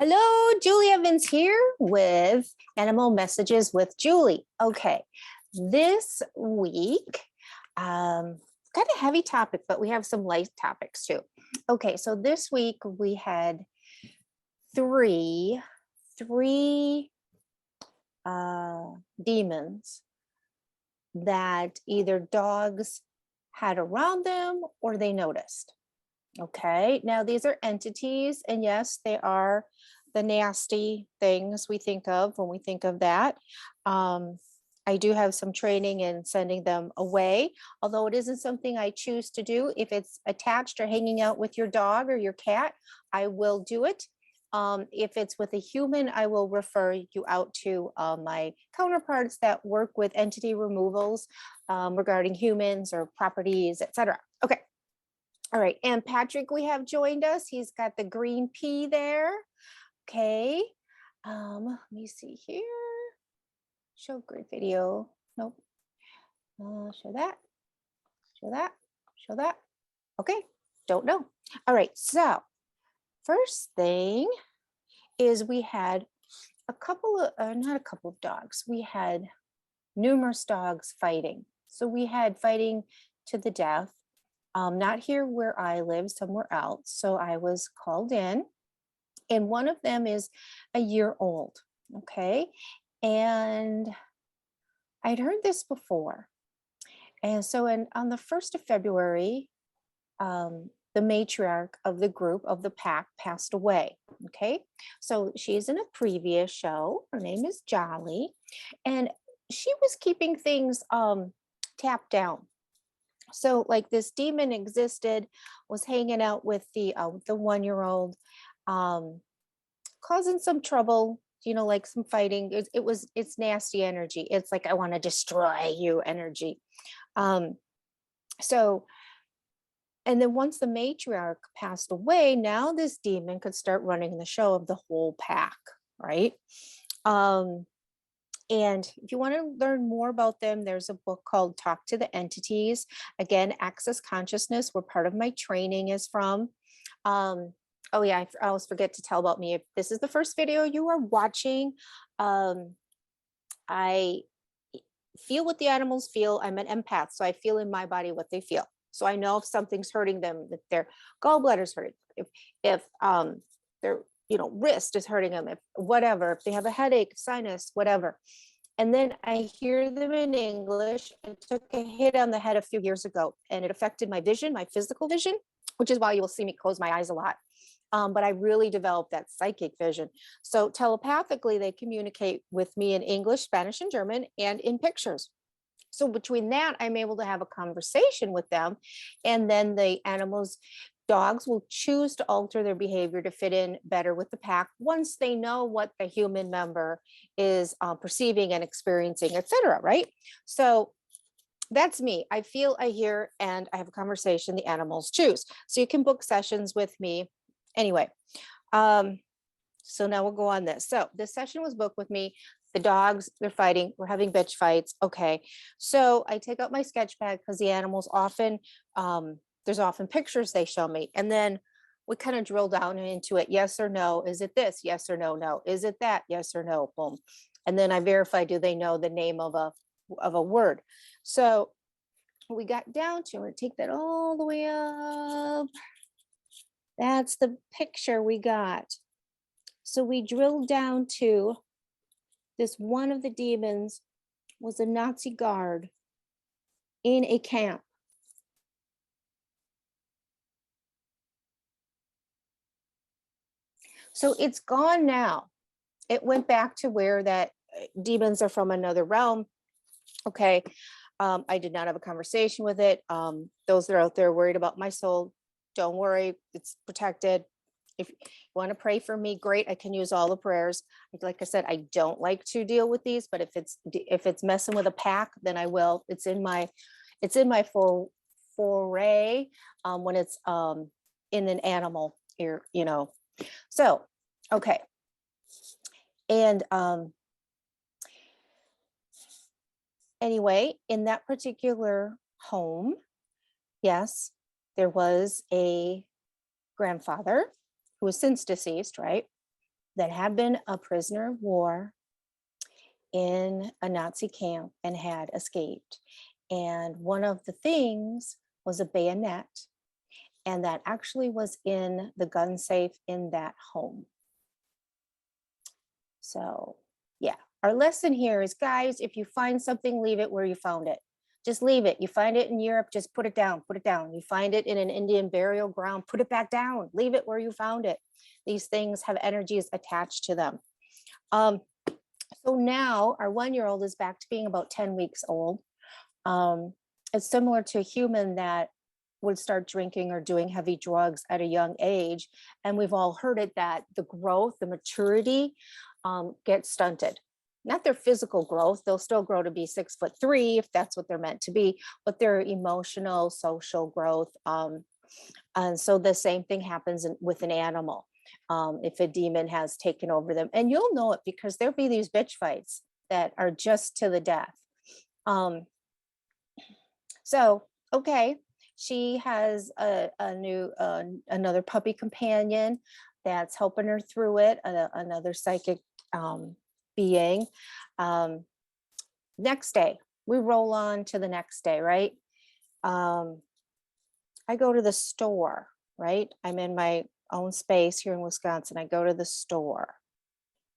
Hello, Julie Evans here with Animal Messages with Julie. Okay, this week, kind of heavy topic, but we have some light topics too. Okay, so this week we had three demons that either dogs had around them or they noticed. Okay, now these are entities, and yes, they are the nasty things we think of when we think of that. I do have some training in sending them away, although it isn't something I choose to do. If it's attached or hanging out with your dog or your cat, I will do it. If it's with a human, I will refer you out to my counterparts that work with entity removals regarding humans or properties, etc. Okay. All right, and Patrick, we have joined us. He's got the green P there. Okay, let me see here. Show grid video. Nope. Show that. Show that. Show that. Okay, don't know. All right, so first thing is we had a couple of, not a couple of dogs. We had numerous dogs fighting. So we had fighting to the death. Not here where I live, somewhere else. So I was called in, and one of them is a year old. Okay. And I'd heard this before. And so on the 1st of February, the matriarch of the group of the pack passed away. Okay. So she's in a previous show. Her name is Jolly. And she was keeping things tapped down. So like this demon existed, was hanging out with the 1-year-old, causing some trouble, like some fighting. It's nasty energy. It's like, I want to destroy you energy. So, and then once the matriarch passed away, now this demon could start running the show of the whole pack, right? And if you want to learn more about them, there's a book called Talk to the Entities. Again, Access Consciousness, where part of my training is from. Oh yeah, I always forget to tell about me. If this is the first video you are watching, I feel what the animals feel. I'm an empath, so I feel in my body what they feel. So I know if something's hurting them, if their gallbladder's hurting, if their wrist is hurting them, if they have a headache, sinus, whatever. And then I hear them in English. I took a hit on the head a few years ago, and it affected my vision, my physical vision, which is why you will see me close my eyes a lot. But I really developed that psychic vision. So telepathically, they communicate with me in English, Spanish, and German, and in pictures. So between that, I'm able to have a conversation with them. And then the dogs will choose to alter their behavior to fit in better with the pack once they know what the human member is perceiving and experiencing, etc. Right? So that's me. I feel, I hear, and I have a conversation. The animals choose. So you can book sessions with me. Anyway, so now we'll go on this. So this session was booked with me. The dogs, they're fighting. We're having bitch fights. Okay. So I take out my sketch pad because the animals often, there's often pictures they show me. And then we kind of drill down into it. Yes or no. Is it this? Yes or no? No. Is it that? Yes or no? Boom. And then I verify, do they know the name of a word? So we got down to it. Take that all the way up. That's the picture we got. So we drilled down to this one of the demons was a Nazi guard in a camp. So it's gone now. It went back to where that demons are from another realm. Okay. I did not have a conversation with it. Those that are out there worried about my soul, don't worry, it's protected. If you want to pray for me, great. I can use all the prayers. Like I said, I don't like to deal with these, but if it's messing with a pack, then I will. It's in my foray when it's in an animal here, So, okay. And anyway, in that particular home, yes, there was a grandfather who was since deceased, right? that had been a prisoner of war in a Nazi camp and had escaped. And one of the things was a bayonet, and that actually was in the gun safe in that home. So, yeah, our lesson here is, guys, if you find something, leave it where you found it. Just leave it. You find it in Europe, just put it down, put it down. You find it in an Indian burial ground, put it back down, leave it where you found it. These things have energies attached to them. So now our 1-year-old is back to being about 10 weeks old. It's similar to a human that would start drinking or doing heavy drugs at a young age. And we've all heard it, that the growth, the maturity gets stunted. Not their physical growth, they'll still grow to be 6'3" if that's what they're meant to be, but their emotional, social growth. And so the same thing happens with an animal. If a demon has taken over them, and you'll know it because there'll be these bitch fights that are just to the death. So, okay, she has another puppy companion that's helping her through it, another psychic being. Next day, we roll on to the next day, right? I go to the store, right? I'm in my own space here in Wisconsin. I go to the store.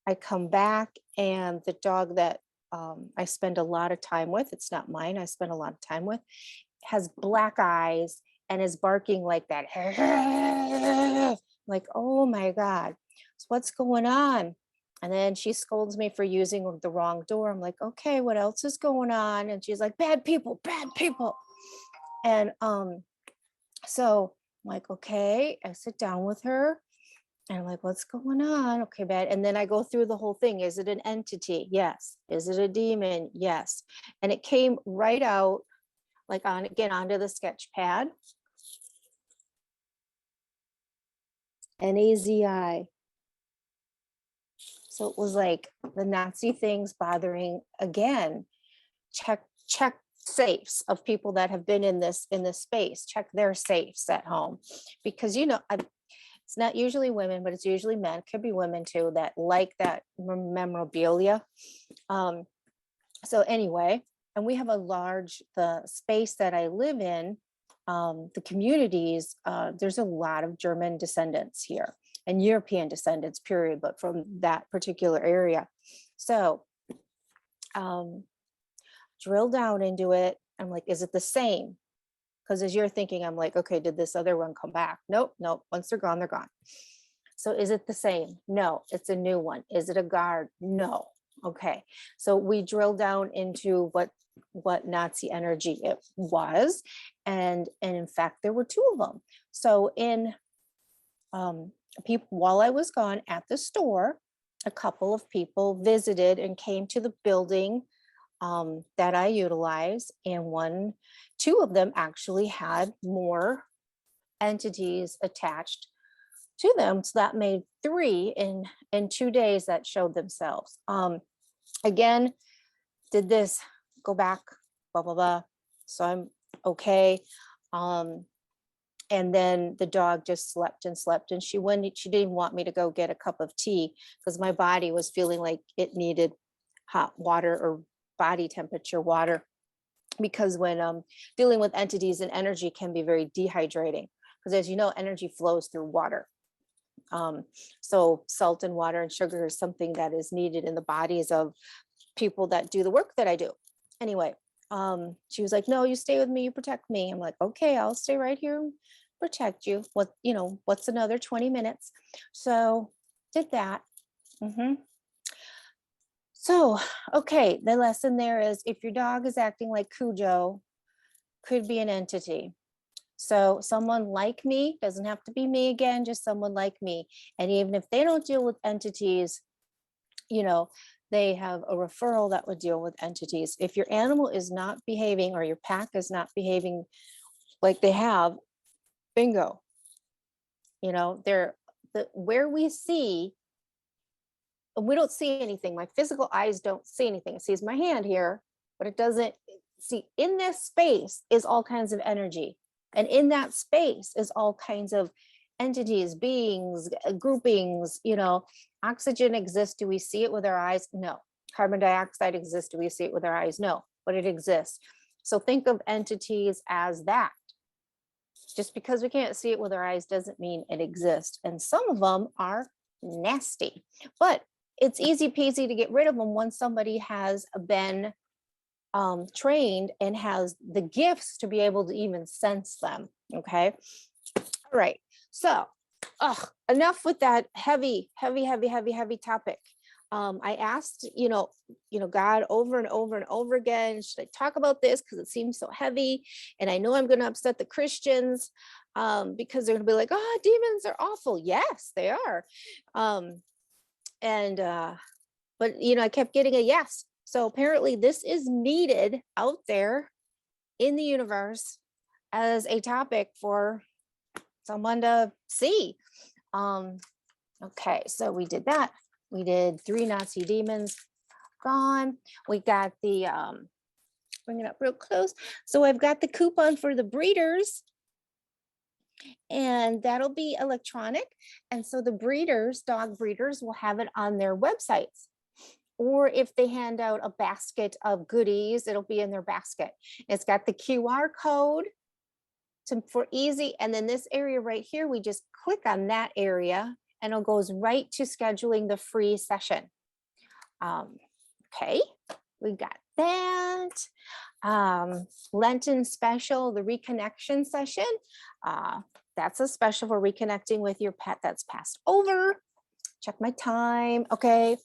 I come back, and the dog that I spend a lot of time with, it's not mine, I spend a lot of time with, has black eyes and is barking like that. Like, oh my God, so what's going on? And then she scolds me for using the wrong door. I'm like, okay, what else is going on? And she's like, bad people, bad people. And so I'm like, okay, I sit down with her and I'm like, what's going on? Okay, bad. And then I go through the whole thing. Is it an entity? Yes. Is it a demon? Yes. And it came right out, like onto the sketch pad. NAZI. So it was like the Nazi things bothering again. Check safes of people that have been in this space. Check their safes at home, because it's not usually women, but it's usually men. It could be women too that like that memorabilia. So anyway, and we have the space that I live in, the communities, there's a lot of German descendants here and European descendants, period, but from that particular area. So drill down into it. I'm like, is it the same? Because as you're thinking, I'm like, okay, did this other one come back? Nope. Once they're gone, they're gone. So is it the same? No, it's a new one. Is it a guard? No. Okay. So we drill down into what Nazi energy it was. And in fact, there were 2 of them. So while I was gone at the store, a couple of people visited and came to the building that I utilize, and 2 of them actually had more entities attached to them. So that made 3 in 2 days that showed themselves. Again, did this, go back, blah, blah, blah. So I'm okay. And then the dog just slept and slept, and she didn't want me to go get a cup of tea because my body was feeling like it needed hot water or body temperature water, because when dealing with entities and energy can be very dehydrating, because as you know, energy flows through water. So salt and water and sugar is something that is needed in the bodies of people that do the work that I do. Anyway, she was like, no, you stay with me, you protect me. I'm like, okay, I'll stay right here and protect you. What's another 20 minutes? So did that. So, okay, the lesson there is, if your dog is acting like Cujo, could be an entity. So someone like me, doesn't have to be me again, just someone like me. And even if they don't deal with entities, they have a referral that would deal with entities. If your animal is not behaving, or your pack is not behaving like they have, bingo. Where we see, we don't see anything. My physical eyes don't see anything. It sees my hand here, but it doesn't see. In this space is all kinds of energy. And in that space is all kinds of entities, beings, groupings, oxygen exists. Do we see it with our eyes? No. Carbon dioxide exists. Do we see it with our eyes? No, but it exists. So think of entities as that. Just because we can't see it with our eyes doesn't mean it exists. And some of them are nasty, but it's easy peasy to get rid of them once somebody has been trained and has the gifts to be able to even sense them. Okay. All right. So enough with that heavy topic. I asked, God over and over and over again, should I talk about this? Because it seems so heavy. And I know I'm going to upset the Christians because they're going to be like, oh, demons are awful. Yes, they are. But I kept getting a yes. So apparently this is needed out there in the universe as a topic for someone to see. Okay, so we did that. We did 3 Nazi demons gone. We got the, bring it up real close. So I've got the coupon for the breeders, and that'll be electronic. And so the breeders, dog breeders, will have it on their websites. Or if they hand out a basket of goodies, it'll be in their basket. It's got the QR code for easy. And then this area right here, we just click on that area and it goes right to scheduling the free session. Okay, we got that. Lenten special, the reconnection session. That's a special for reconnecting with your pet that's passed over. Check my time. Okay.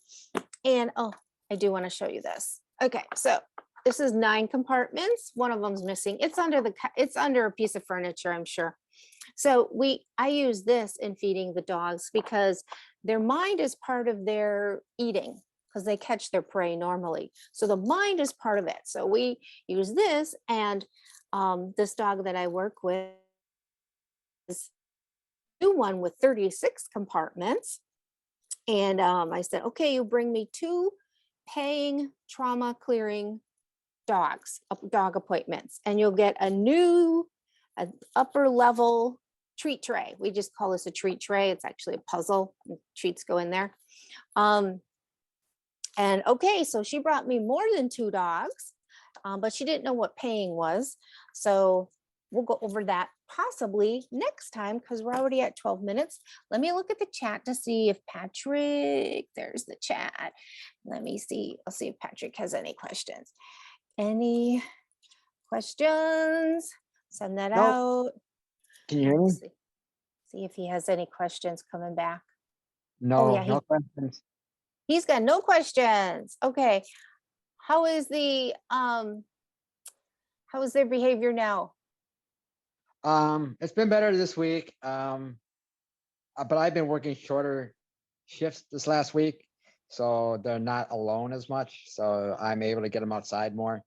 And I do want to show you this. Okay, so this is 9 compartments. One of them's missing. It's under a piece of furniture, I'm sure. So I use this in feeding the dogs because their mind is part of their eating because they catch their prey normally. So the mind is part of it. So we use this, and this dog that I work with is a new one with 36 compartments. And I said, okay, you bring me 2 paying trauma clearing dog appointments, and you'll get an upper level treat tray. We just call this a treat tray. It's actually a puzzle. Treats go in there. And okay, so she brought me more than 2 dogs, but she didn't know what paying was. So we'll go over that possibly next time because we're already at 12 minutes. Let me look at the chat to see if there's the chat. Let me see. I'll see if Patrick has any questions. Any questions? Send that out. Can you hear me? See if he has any questions coming back. No, yeah, no questions. He's got no questions. Okay. How is their behavior now? It's been better this week. But I've been working shorter shifts this last week, so they're not alone as much. So I'm able to get them outside more,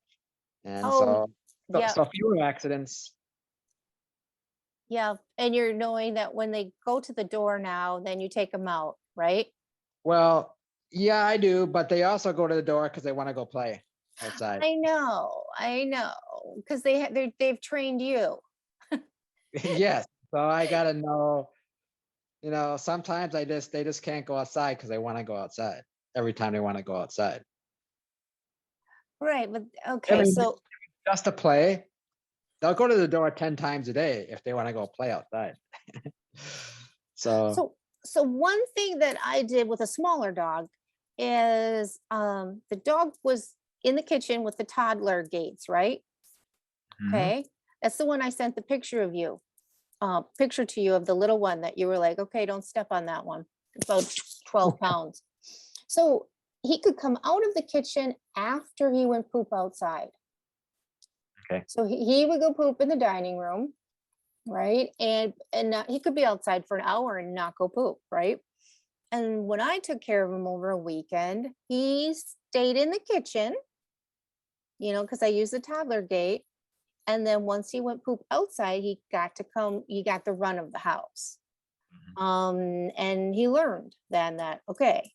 and so fewer accidents. Yeah, and you're knowing that when they go to the door now, then you take them out, right? Well, yeah, I do, but they also go to the door because they want to go play outside. I know, because they've trained you. Yes, so I gotta know. Sometimes they just can't go outside because they want to go outside every time they want to go outside. Right, but okay, so just to play, they'll go to the door 10 times a day if they want to go play outside. So one thing that I did with a smaller dog is the dog was in the kitchen with the toddler gates, right? Mm-hmm. Okay, that's the one I sent the picture to you of the little one that you were like, okay, don't step on that one. It's about 12 pounds. So he could come out of the kitchen after he went poop outside. Okay. So he would go poop in the dining room, right? And he could be outside for an hour and not go poop, right? And when I took care of him over a weekend, he stayed in the kitchen, because I used the toddler gate. And then once he went poop outside, he got the run of the house. Mm-hmm. And he learned then that, okay,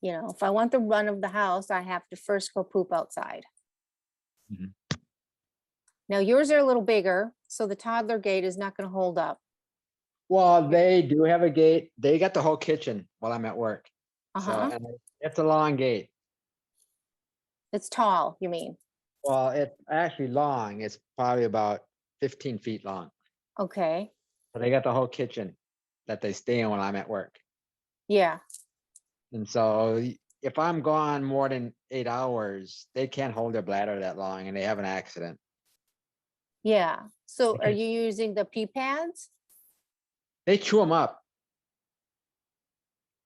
if I want the run of the house, I have to first go poop outside. Mm-hmm. Now yours are a little bigger, so the toddler gate is not going to hold up. Well, they do have a gate. They got the whole kitchen while I'm at work. So, Uh-huh. and it's a long gate. It's tall, you mean? Well, it's actually long. It's probably about 15 feet long. Okay. So they got the whole kitchen that they stay in when I'm at work. Yeah. And so if I'm gone more than 8 hours, they can't hold their bladder that long and they have an accident. Yeah. So They are can't, you using the pee pads? they chew them up.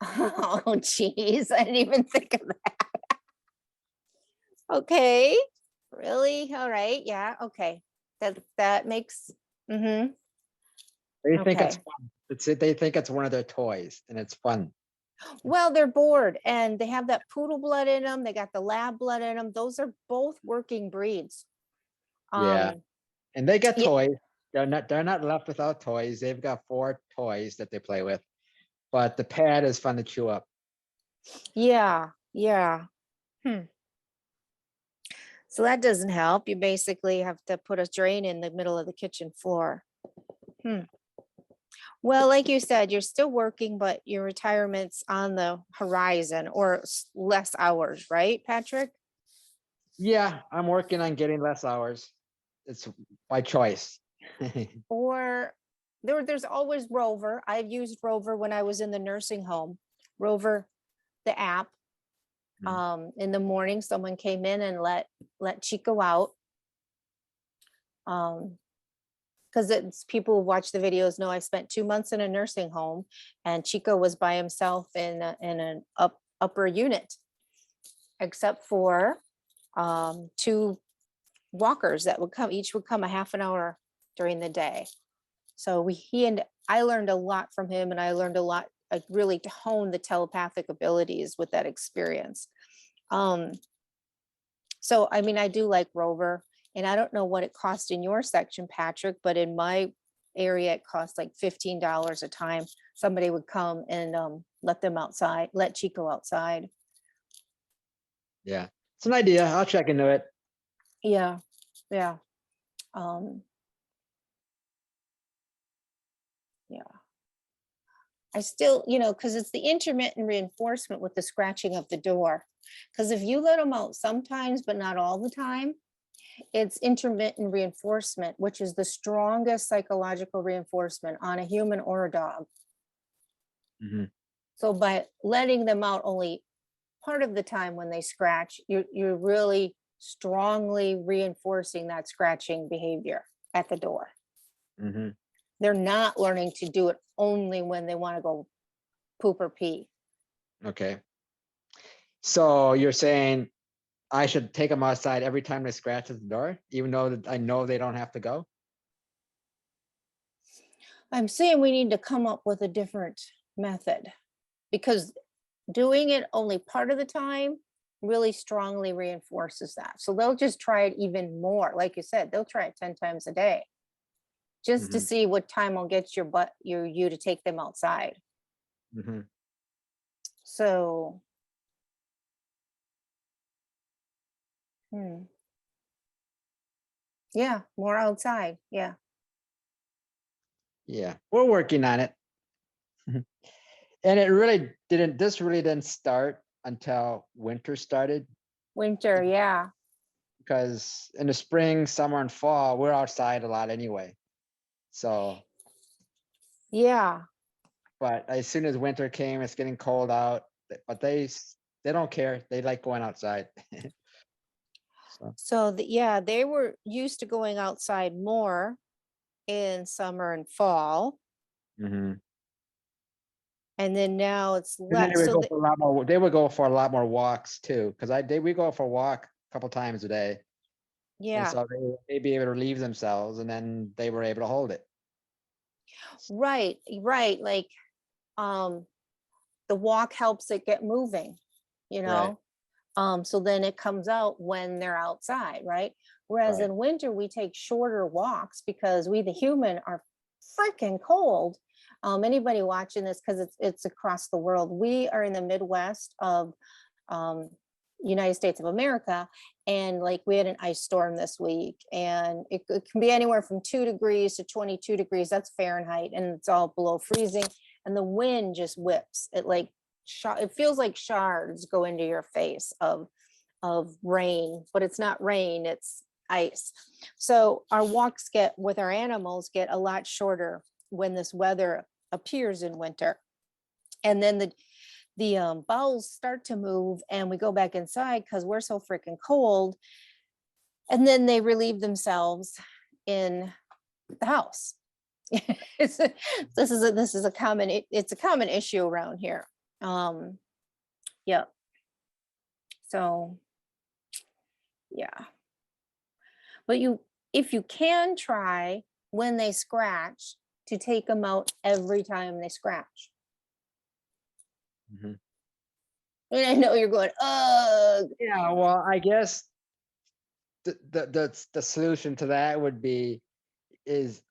Oh, geez. I didn't even think of that. Okay. Really? All right. Yeah. Okay. That makes, mm-hmm. They think it's Okay. fun. They think it's one of their toys and it's fun. Well, they're bored and they have that poodle blood in them. They got the lab blood in them. Those are both working breeds. Yeah. Um, And they got yeah, toys. They're not left without toys. They've got 4 toys that they play with. But the pad is fun to chew up. yeah, yeah. Hmm. So that doesn't help. You basically have to put a drain in the middle of the kitchen floor. Hmm. Well, like you said, you're still working, but your retirement's on the horizon or less hours, right, Patrick? Yeah, I'm working on getting less hours. It's by choice. Or there's always Rover. I've used Rover when I was in the nursing home. Rover, the app. Mm. In the morning, someone came in and let Chico out. Because it's people who watch the videos know I spent 2 months in a nursing home, and Chico was by himself in an upper unit, except for 2 walkers that would come. Each would come a half an hour during the day. So he and I learned a lot from him, and I learned a lot, really to hone the telepathic abilities with that experience. So I mean, I do like Rover, and I don't know what it cost in your section, Patrick, but in my area, it cost like $15 a time. Somebody would come and let them outside, let Chico outside. Yeah, it's an idea. I'll check into it. Yeah, yeah, um, yeah. I still, because it's the intermittent reinforcement with the scratching of the door. Because if you let them out sometimes, but not all the time, it's intermittent reinforcement, which is the strongest psychological reinforcement on a human or a dog. Mhm. So by letting them out only part of the time when they scratch, you're really strongly reinforcing that scratching behavior at the door. Mhm. They're not learning to do it only when they want to go poop or pee. Okay. So you're saying I should take them outside every time they scratch at the door, even though I know they don't have to go? I'm saying we need to come up with a different method, because doing it only part of the time really strongly reinforces that. So they'll just try it even more. Like you said, they'll try it 10 times a day just to Mhm. see what time will get you to take them outside. Mhm. So, hmm, yeah, more outside. Yeah. Yeah, we're working on it. And this really didn't start until winter started, Winter. Yeah. because in the spring, summer, and fall, we're outside a lot anyway. So, Yeah. but as soon as winter came, it's getting cold out, but they don't care. They like going outside. So, So, yeah, they were used to going outside more in summer and fall. mhm. And then now it's And then less. So, they would go for a lot more walks too, because we go for a walk a couple times a day. And yeah, so they'd be able to relieve themselves, and then they were able to hold it. right, right. Like, um, the walk helps it get moving, you Right, know? So then it comes out when they're outside, right? Whereas right. in winter, we take shorter walks because we, the human, are freaking cold. Anybody watching this, because it's across the world. We are in the Midwest of United States of America. And like we had an ice storm this week, and it can be anywhere from 2 degrees to 22 degrees. That's Fahrenheit, and it's all below freezing. And the wind just whips. It like it feels like shards go into your face of rain, but it's not rain, it's ice. So our walks with our animals get a lot shorter when this weather appears in winter. And then the bowels start to move, and we go back inside because we're so freaking cold. And then they relieve themselves in the house. This is a common issue around here. Yeah. So yeah. But if you can try when they scratch to take them out every time they scratch. Mhm. And I know you're going, ugh. Yeah, well, I guess the solution to that would be is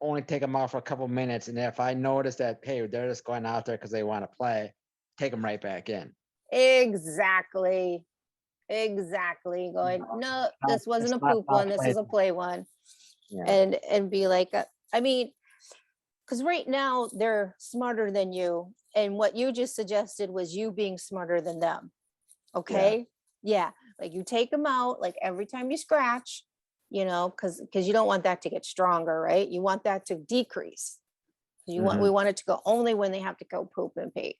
only take them out for a couple minutes, and if I notice that, hey, they're just going out there because they want to play, take them right back in. Exactly. Going, no, this wasn't a poop one, this is a play one. Yeah. And be like, I mean, because right now they're smarter than you, and what you just suggested was you being smarter than them. Okay. Yeah. Like you take them out like every time you scratch, because you don't want that to get stronger, right? You want that to decrease. We want it to go only when they have to go poop and pee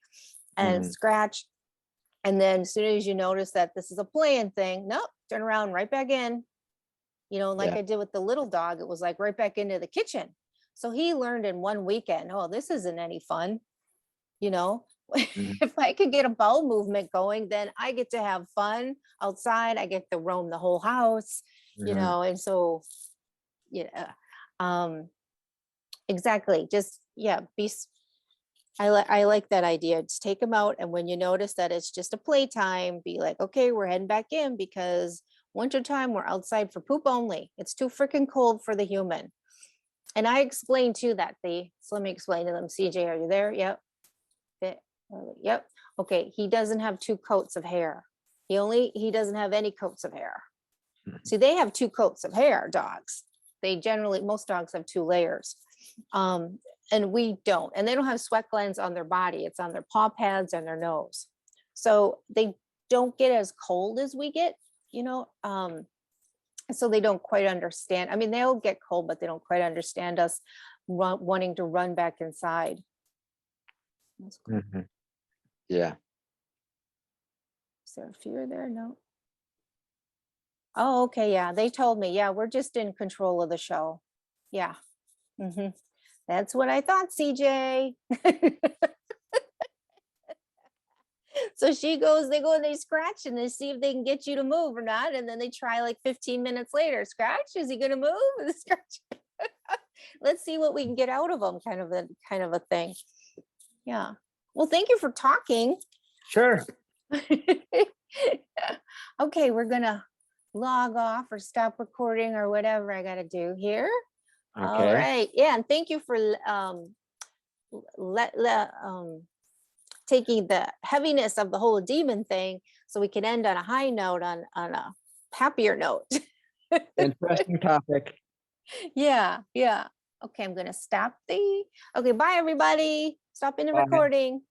and scratch. And then as soon as you notice that this is a playing thing, nope, turn around, right back in. Like I did with the little dog, it was like right back into the kitchen. So he learned in one weekend, oh, this isn't any fun. If I could get a bowel movement going, then I get to have fun outside. I get to roam the whole house, and so, exactly. Just, I like that idea. Just take them out. And when you notice that it's just a playtime, be like, okay, we're heading back in because wintertime, we're outside for poop only. It's too freaking cold for the human. And I explained to that. So let me explain to them. CJ, are you there? Yep. Yep. Okay. He doesn't have 2 coats of hair. He doesn't have any coats of hair. See, they have 2 coats of hair, dogs. Most dogs have 2 layers. And we don't. And they don't have sweat glands on their body. It's on their paw pads and their nose. So they don't get as cold as we get, so they don't quite understand. I mean, they'll get cold, but they don't quite understand us wanting to run back inside. Yeah. Is there a fear there? No. Oh, okay. Yeah. They told me, yeah, we're just in control of the show. Yeah. That's what I thought, CJ. So they go and they scratch and they see if they can get you to move or not. And then they try like 15 minutes later, scratch, is he going to move? Scratch. Let's see what we can get out of them, kind of a thing. Yeah. Well, thank you for talking. Sure. Okay, we're going to log off or stop recording or whatever I got to do here. Okay. All right. Yeah. And thank you for taking the heaviness of the whole demon thing so we can end on a high note, on a happier note. Interesting topic. Yeah. Okay. I'm going to stop okay. Bye, everybody. Stop in the recording.